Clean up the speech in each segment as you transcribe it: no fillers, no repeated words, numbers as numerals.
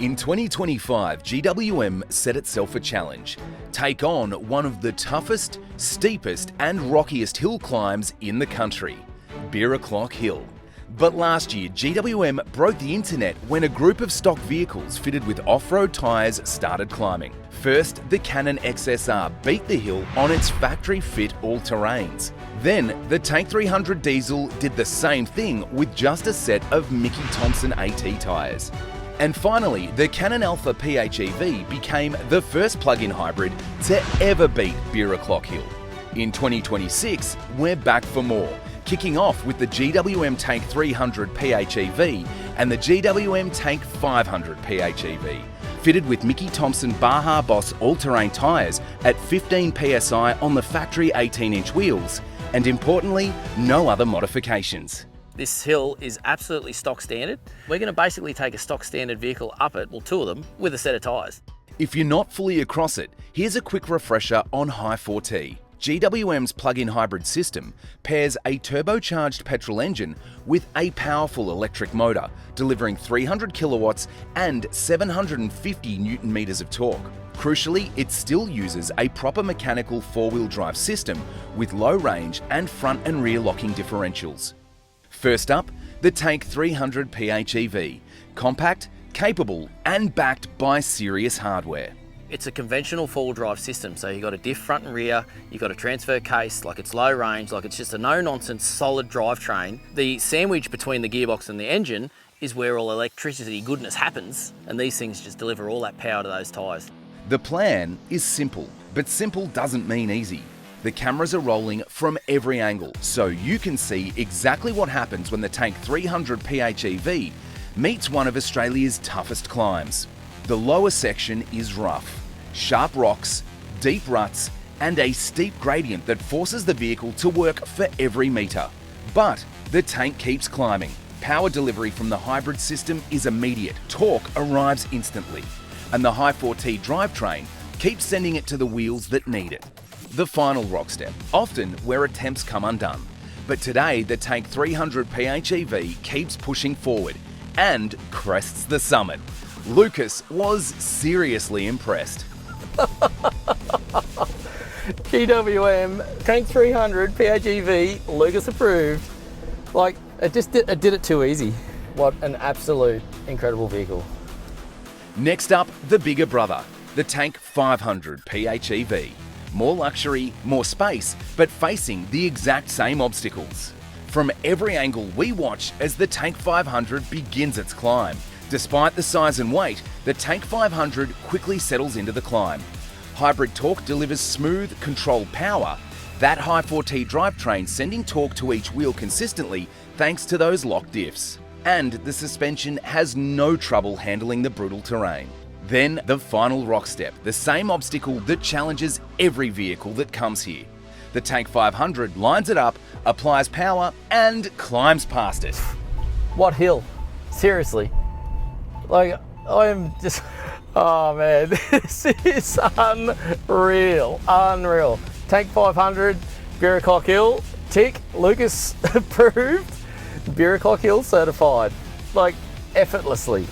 In 2025, GWM set itself a challenge: take on one of the toughest, steepest and rockiest hill climbs in the country, Birraclock Hill. But last year, GWM broke the internet when a group of stock vehicles fitted with off-road tyres started climbing. First, the Cannon XSR beat the hill on its factory-fit all-terrains. Then, the Tank 300 diesel did the same thing with just a set of Mickey Thompson AT tyres. And finally, the Cannon Alpha PHEV became the first plug-in hybrid to ever beat Birraclock Hill. In 2026, we're back for more, kicking off with the GWM Tank 300 PHEV and the GWM Tank 500 PHEV, fitted with Mickey Thompson Baja Boss all-terrain tyres at 15 PSI on the factory 18-inch wheels, and importantly, no other modifications. This hill is absolutely stock standard. We're going to basically take a stock standard vehicle up it, well, two of them, with a set of tyres. If you're not fully across it, here's a quick refresher on Hi4-T. GWM's plug-in hybrid system pairs a turbocharged petrol engine with a powerful electric motor, delivering 300 kilowatts and 750 newton meters of torque. Crucially, it still uses a proper mechanical four-wheel drive system with low range and front and rear locking differentials. First up, the Tank 300 PHEV, compact, capable and backed by serious hardware. It's a conventional four-wheel drive system, so you've got a diff front and rear, you've got a transfer case, like it's low range, like it's just a no-nonsense solid drivetrain. The sandwich between the gearbox and the engine is where all electricity goodness happens, and these things just deliver all that power to those tyres. The plan is simple, but simple doesn't mean easy. The cameras are rolling from every angle, so you can see exactly what happens when the Tank 300 PHEV meets one of Australia's toughest climbs. The lower section is rough, sharp rocks, deep ruts, and a steep gradient that forces the vehicle to work for every metre. But the tank keeps climbing. Power delivery from the hybrid system is immediate, torque arrives instantly, and the Hi4-T drivetrain keeps sending it to the wheels that need it. The final rock step, often where attempts come undone. But today, the Tank 300 PHEV keeps pushing forward and crests the summit. Lucas was seriously impressed. GWM Tank 300 PHEV, Lucas approved. Like, it did it too easy. What an absolute incredible vehicle. Next up, the bigger brother, the Tank 500 PHEV. More luxury, more space, but facing the exact same obstacles. From every angle we watch as the Tank 500 begins its climb. Despite the size and weight, the Tank 500 quickly settles into the climb. Hybrid torque delivers smooth, controlled power. That Hi4-T drivetrain sending torque to each wheel consistently thanks to those lock diffs. And the suspension has no trouble handling the brutal terrain. Then the final rock step, the same obstacle that challenges every vehicle that comes here. The Tank 500 lines it up, applies power, and climbs past it. What hill? Seriously. Like, I am just, oh man, this is unreal, unreal. Tank 500, Birraclock Hill, tick, Lucas approved, Birraclock Hill certified. Like, effortlessly.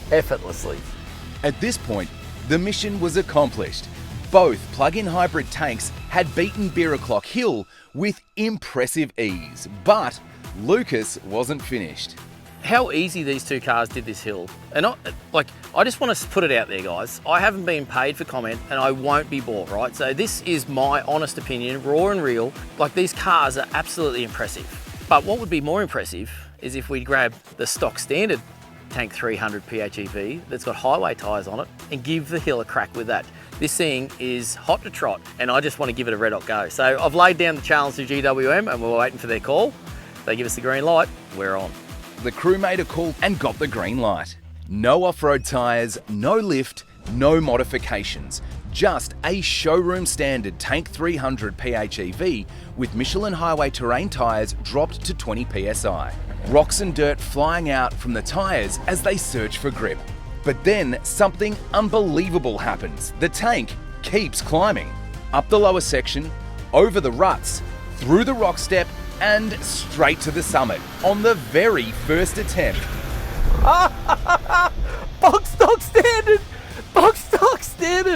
At this point, the mission was accomplished. Both plug-in hybrid tanks had beaten Birraclock Hill with impressive ease, but Lucas wasn't finished. How easy these two cars did this hill. And I just want to put it out there, guys. I haven't been paid for comment and I won't be bought, right? So this is my honest opinion, raw and real. Like, these cars are absolutely impressive. But what would be more impressive is if we grab the stock standard Tank 300 PHEV that's got highway tyres on it and give the hill a crack with that. This thing is hot to trot and I just want to give it a red hot go. So I've laid down the challenge to GWM and we're waiting for their call. If they give us the green light, we're on. The crew made a call and got the green light. No off-road tyres, no lift, no modifications. Just a showroom standard Tank 300 PHEV with Michelin highway terrain tyres dropped to 20 PSI. Rocks and dirt flying out from the tyres as they search for grip. But then something unbelievable happens. The tank keeps climbing. Up the lower section, over the ruts, through the rock step and straight to the summit on the very first attempt. Box stock standard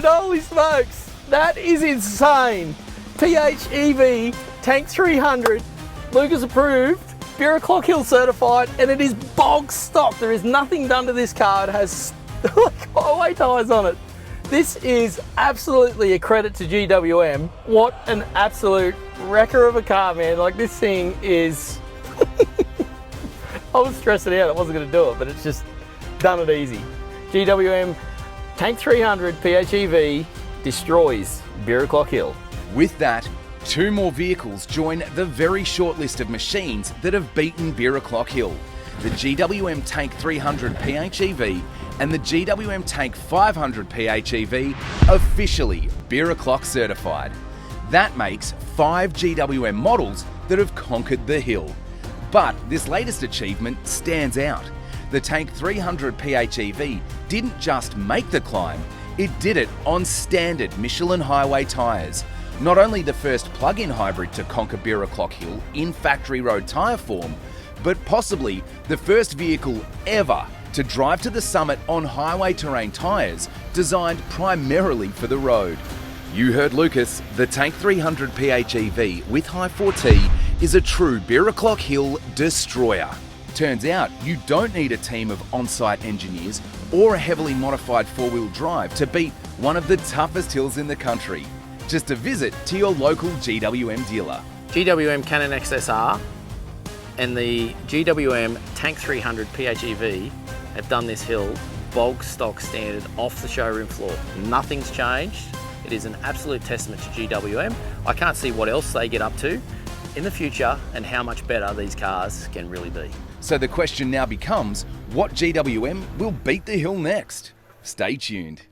Holy smokes, that is insane. PHEV Tank 300, Lucas approved, Beer Clock Hill certified, and it is bog stock. There is nothing done to this car. It has highway tyres on it. This is absolutely a credit to GWM. What an absolute wrecker of a car, man. Like, this thing is... I was stressing out, I wasn't gonna do it, but it's just done it easy. GWM Tank 300 PHEV destroys Beer Clock Hill. With that, 2 more vehicles join the very short list of machines that have beaten Beer Clock Hill. The GWM Tank 300 PHEV and the GWM Tank 500 PHEV officially Beer Clock certified. That makes 5 GWM models that have conquered the hill. But this latest achievement stands out. The Tank 300 PHEV didn't just make the climb, it did it on standard Michelin highway tyres. Not only the first plug-in hybrid to conquer Beer Clock Hill in factory road tyre form, but possibly the first vehicle ever to drive to the summit on highway terrain tyres designed primarily for the road. You heard Lucas, the Tank 300 PHEV with Hi4-T is a true Beer Clock Hill destroyer. Turns out you don't need a team of on-site engineers or a heavily modified 4-wheel drive to beat one of the toughest hills in the country. Just a visit to your local GWM dealer. GWM Cannon XSR and the GWM Tank 300 PHEV have done this hill bog stock standard off the showroom floor. Nothing's changed. It is an absolute testament to GWM. I can't see what else they get up to in the future and how much better these cars can really be. So the question now becomes, what GWM will beat the hill next? Stay tuned.